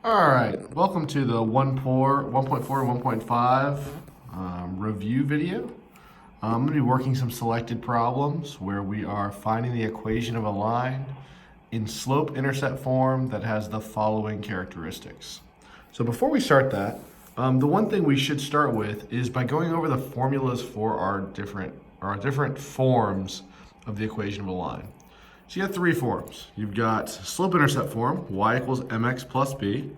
All right, welcome to the 1.4 and 1.5 review video. I'm going to be working some selected problems where we are finding the equation of a line in slope-intercept form that has the following characteristics. So before we start that, the one thing we should start with is by going over the formulas for our different forms of the equation of a line. So you have three forms. You've got slope-intercept form, y equals mx plus b,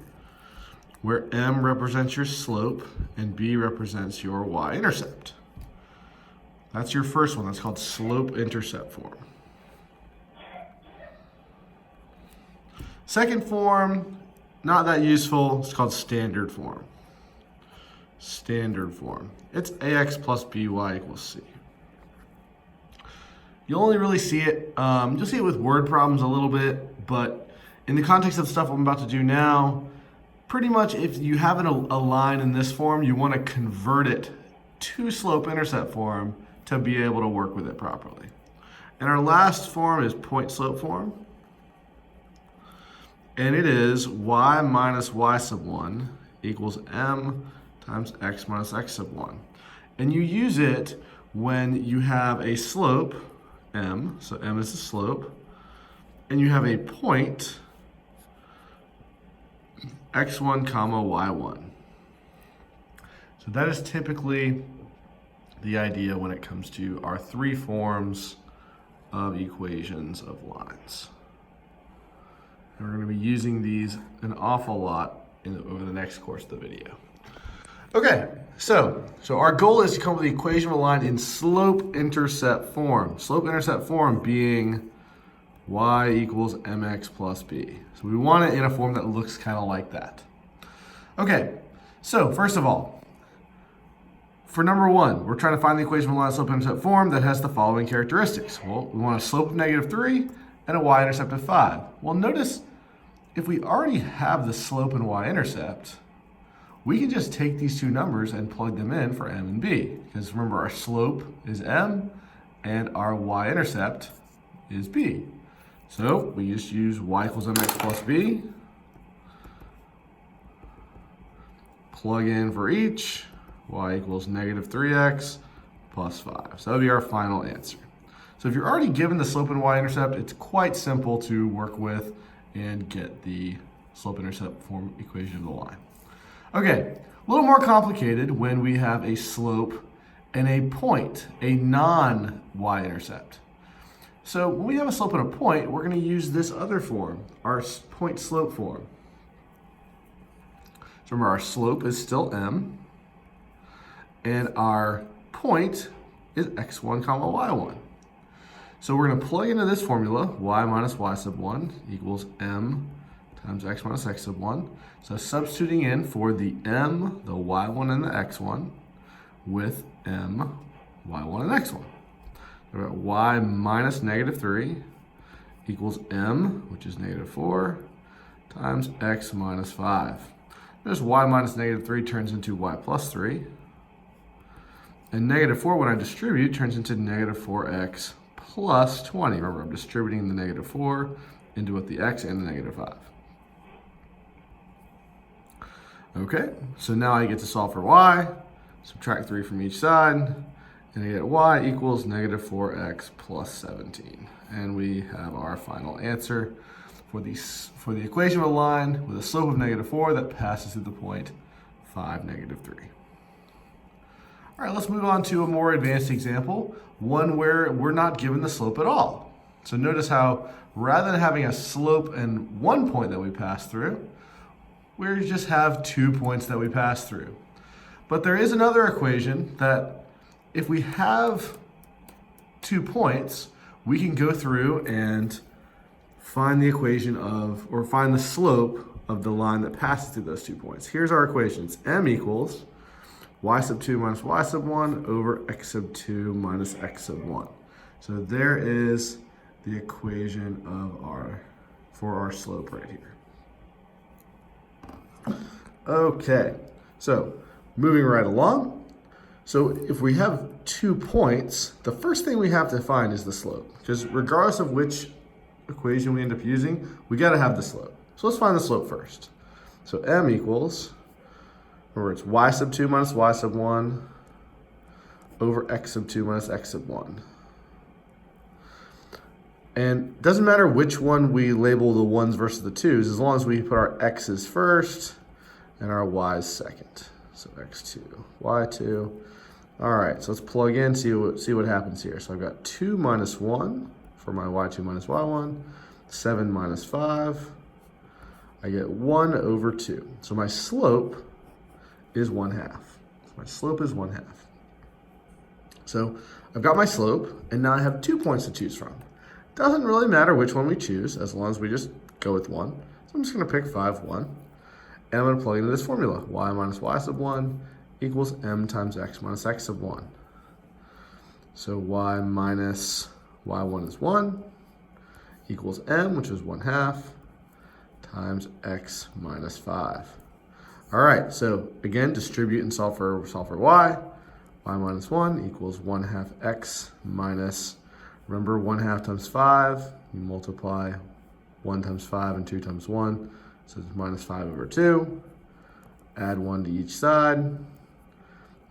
where m represents your slope and b represents your y-intercept. That's your first one. That's called slope-intercept form. Second form, not that useful. It's called standard form. Standard form. It's ax plus by equals c. You'll only really see it, you'll see it with word problems a little bit, but in the context of stuff I'm about to do now, pretty much if you have a line in this form, you want to convert it to slope-intercept form to be able to work with it properly. And our last form is point-slope form. And it is y minus y sub 1 equals m times x minus x sub 1. And you use it when you have a slope, m, so m is the slope, and you have a point, x1 comma y1. So that is typically the idea when it comes to our three forms of equations of lines. And we're going to be using these an awful lot over the next course of the video. Okay, so our goal is to come up with the equation of a line in slope-intercept form. Slope-intercept form being y equals mx plus b. So we want it in a form that looks kind of like that. Okay, so first of all, for number one, we're trying to find the equation of a line in slope-intercept form that has the following characteristics. Well, we want a slope of -3 and a y-intercept of 5. Well, notice if we already have the slope and y-intercept, we can just take these two numbers and plug them in for m and b. Because remember, our slope is m and our y-intercept is b. So we just use y equals mx plus b. Plug in for each. Y equals -3x plus 5. So that would be our final answer. So if you're already given the slope and y-intercept, it's quite simple to work with and get the slope-intercept form equation of the line. Okay, a little more complicated when we have a slope and a point, a non-y-intercept. So when we have a slope and a point, we're going to use this other form, our point-slope form. So remember, our slope is still m, and our point is x1 comma y1. So we're going to plug into this formula, y minus y sub 1 equals m times x minus x sub 1. So substituting in for the m, the y1 and the x1 with m, y1 and x1. We're at y minus -3 equals m, which is -4, times x minus 5. Notice y minus -3 turns into y plus 3. And -4, when I distribute, turns into -4x plus 20. Remember, I'm distributing the -4 into both the x and the -5. Okay, so now I get to solve for y, subtract 3 from each side, and I get y equals -4x plus 17. And we have our final answer for the equation of a line with a slope of -4 that passes through the point 5, -3. All right, let's move on to a more advanced example, one where we're not given the slope at all. So notice how rather than having a slope and one point that we pass through, we just have 2 points that we pass through. But there is another equation that if we have 2 points, we can go through and find the equation of, or find the slope of the line that passes through those 2 points. Here's our equations. M equals y sub 2 minus y sub 1 over x sub 2 minus x sub 1. So there is the equation for our slope right here. Okay, so moving right along. So if we have 2 points, the first thing we have to find is the slope. Because regardless of which equation we end up using, we got to have the slope. So let's find the slope first. So m equals, remember it's y sub 2 minus y sub 1 over x sub 2 minus x sub 1. And it doesn't matter which one we label the 1s versus the 2s, as long as we put our x's first and our y's second. So x2, y2. All right, so let's plug in, see what happens here. So I've got 2 minus 1 for my y2 minus y1, 7 minus 5. I get 1 over 2. So my slope is 1/2. So my slope is 1/2. So I've got my slope, and now I have 2 points to choose from. Doesn't really matter which one we choose, as long as we just go with 1. So I'm just going to pick 5, 1. And I'm going to plug into this formula. Y minus y sub 1 equals m times x minus x sub 1. So y minus y1 is 1 equals m, which is 1/2, times x minus 5. All right, so again, distribute and solve for y. Y minus 1 equals 1/2 x minus, remember 1/2 times 5, you multiply 1 times 5 and 2 times 1, so it's minus 5 over 2. Add 1 to each side.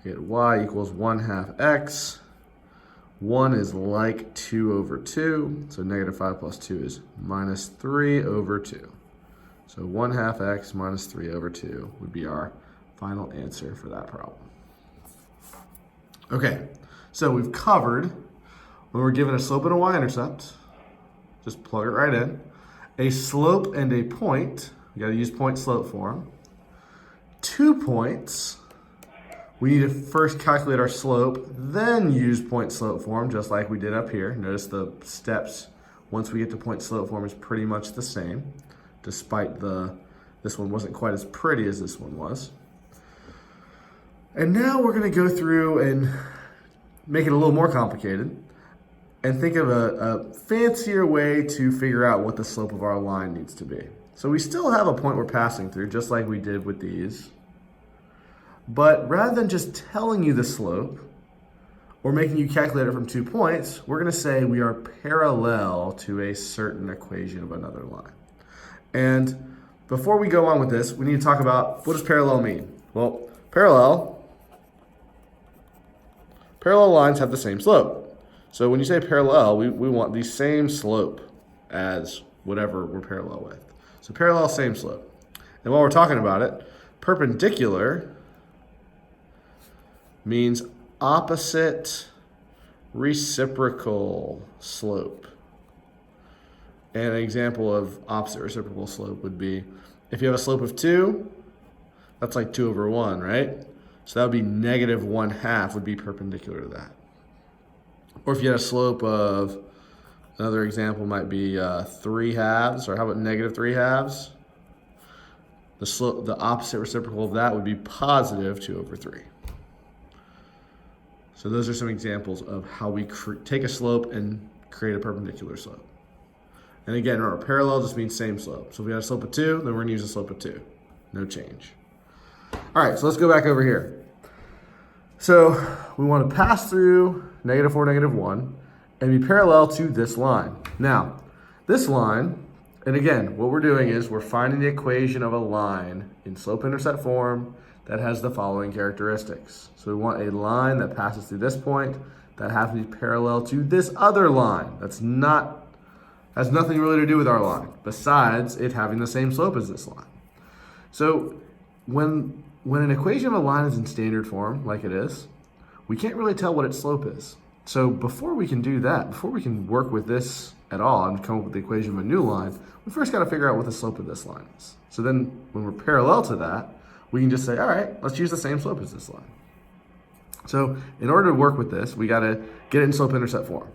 Get y equals 1/2 x. 1 is like 2 over 2, so negative 5 plus 2 is minus 3 over 2. So 1/2 x minus 3 over 2 would be our final answer for that problem. Okay, so we've covered when we're given a slope and a y-intercept, just plug it right in, a slope and a point, we got to use point-slope form. 2 points, we need to first calculate our slope, then use point-slope form, just like we did up here. Notice the steps, once we get to point-slope form, is pretty much the same, despite this one wasn't quite as pretty as this one was. And now we're going to go through and make it a little more complicated and think of a fancier way to figure out what the slope of our line needs to be. So we still have a point we're passing through, just like we did with these. But rather than just telling you the slope or making you calculate it from 2 points, we're going to say we are parallel to a certain equation of another line. And before we go on with this, we need to talk about, what does parallel mean? Well, parallel lines have the same slope. So when you say parallel, we want the same slope as whatever we're parallel with. So parallel, same slope. And while we're talking about it, perpendicular means opposite reciprocal slope. And an example of opposite reciprocal slope would be, if you have a slope of 2, that's like 2 over 1, right? So that would be negative 1/2 would be perpendicular to that. Or if you had a slope of, another example might be 3/2, or how about negative 3/2? The opposite reciprocal of that would be positive 2 over 3. So those are some examples of how we take a slope and create a perpendicular slope. And again, remember, parallel just means same slope. So if we had a slope of 2, then we're going to use a slope of 2. No change. All right, so let's go back over here. So we want to pass through negative 4, negative 1, and be parallel to this line. Now, this line, and again, what we're doing is we're finding the equation of a line in slope-intercept form that has the following characteristics. So we want a line that passes through this point that happens to be parallel to this other line. Has nothing really to do with our line, besides it having the same slope as this line. So when an equation of a line is in standard form, like it is, we can't really tell what its slope is. So before we can do that, before we can work with this at all and come up with the equation of a new line, we first got to figure out what the slope of this line is. So then when we're parallel to that, we can just say, all right, let's use the same slope as this line. So in order to work with this, we got to get it in slope-intercept form.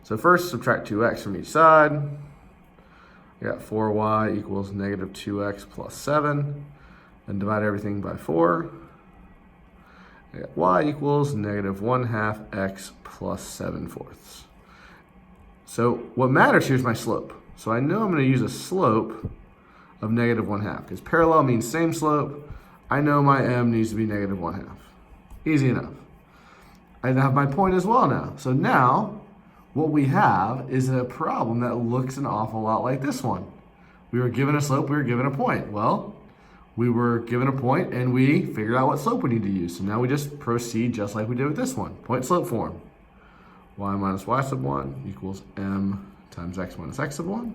So first, subtract 2x from each side. We got 4y equals negative 2x plus 7. And divide everything by 4. We got y equals negative 1/2 x plus 7/4. So what matters here is my slope. So I know I'm going to use a slope of negative 1/2, because parallel means same slope. I know my m needs to be negative 1/2. Easy enough. I have my point as well now. So now what we have is a problem that looks an awful lot like this one. We were given a slope, we were given a point. Well, we were given a point and we figured out what slope we need to use. So now we just proceed just like we did with this one, point slope form. Y minus y sub 1 equals m times x minus x sub 1.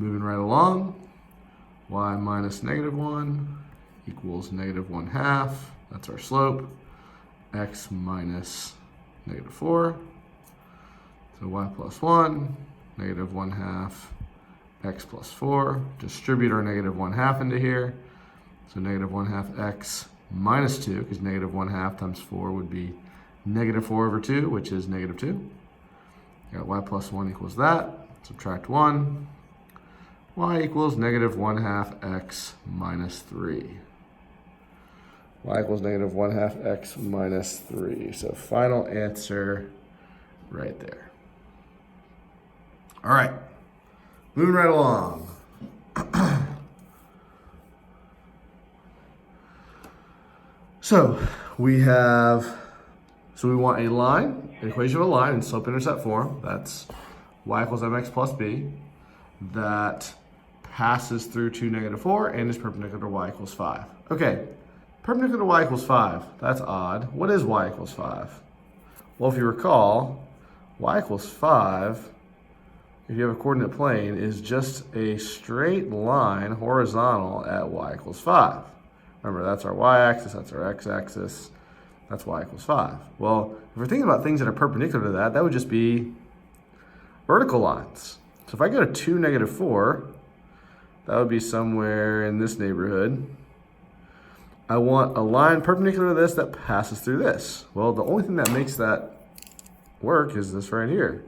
Moving right along, y minus negative 1 equals negative 1/2. That's our slope. X minus negative 4. So y plus 1, negative 1/2, x plus 4. Distribute our negative 1/2 into here. So negative 1/2 x minus 2, because negative 1/2 times 4 would be negative 4 over 2, which is negative 2. You got y plus 1 equals that. Subtract 1. Y equals negative 1/2 x minus 3. Y equals negative 1/2 x minus 3. So final answer right there. All right, moving right along. So we want a line, an equation of a line in slope-intercept form. That's y equals mx plus b. That passes through 2, negative 4 and is perpendicular to y equals 5. Okay, perpendicular to y equals 5. That's odd. What is y equals 5? Well, if you recall, y equals 5, if you have a coordinate plane, is just a straight line horizontal at y equals 5. Remember, that's our y-axis, that's our x-axis, that's y equals 5. Well, if we're thinking about things that are perpendicular to that, that would just be vertical lines. So if I go to 2, negative 4, that would be somewhere in this neighborhood. I want a line perpendicular to this that passes through this. Well, the only thing that makes that work is this right here.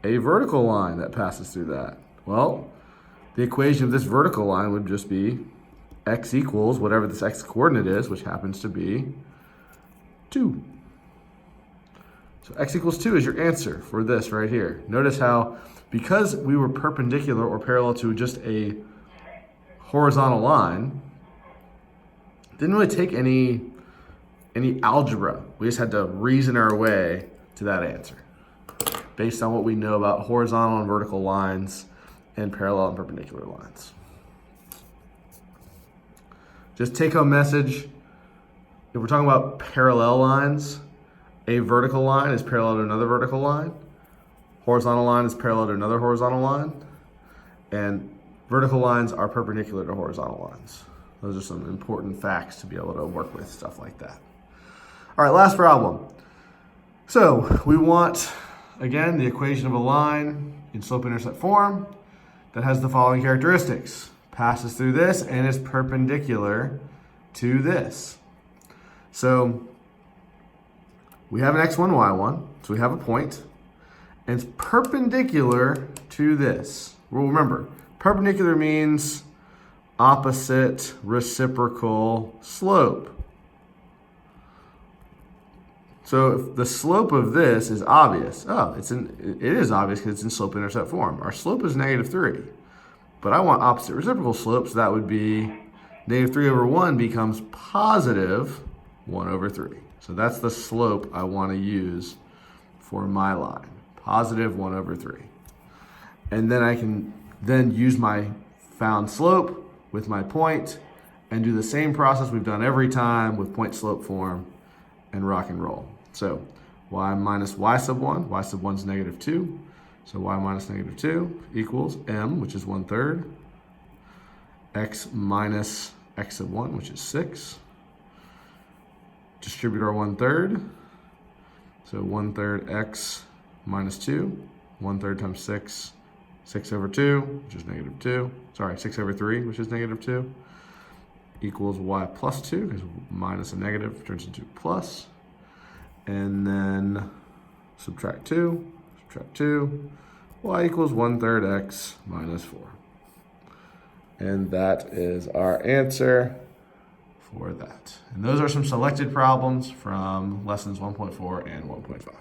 A vertical line that passes through that. Well, the equation of this vertical line would just be x equals whatever this x coordinate is, which happens to be 2. So x equals 2 is your answer for this right here. Notice how, because we were perpendicular or parallel to just a horizontal line, didn't really take any algebra. We just had to reason our way to that answer based on what we know about horizontal and vertical lines and parallel and perpendicular lines. Just take home message. If we're talking about parallel lines, a vertical line is parallel to another vertical line. Horizontal line is parallel to another horizontal line. And vertical lines are perpendicular to horizontal lines. Those are some important facts to be able to work with, stuff like that. All right, last problem. So we want, again, the equation of a line in slope-intercept form that has the following characteristics. Passes through this and is perpendicular to this. So we have an x1, y1, so we have a point, and it's perpendicular to this. Well, remember, perpendicular means opposite reciprocal slope. So if the slope of this is obvious. It is obvious because it's in slope-intercept form. Our slope is negative 3. But I want opposite reciprocal slopes. So that would be negative 3 over 1 becomes positive 1 over 3. So that's the slope I want to use for my line. Positive 1 over 3. And then I can then use my found slope with my point and do the same process we've done every time with point slope form and rock and roll. So y minus y sub 1, y sub 1 is negative 2. So y minus negative 2 equals m, which is 1/3, x minus x sub 1, which is 6. Distribute our 1/3. So 1/3 x minus 2, 1/3 times 6, 6 over 2, which is negative 2. Sorry, 6 over 3, which is negative 2, equals y plus 2, because minus a negative turns into plus. And then subtract 2, y equals 1/3 x minus 4. And that is our answer for that. And those are some selected problems from lessons 1.4 and 1.5.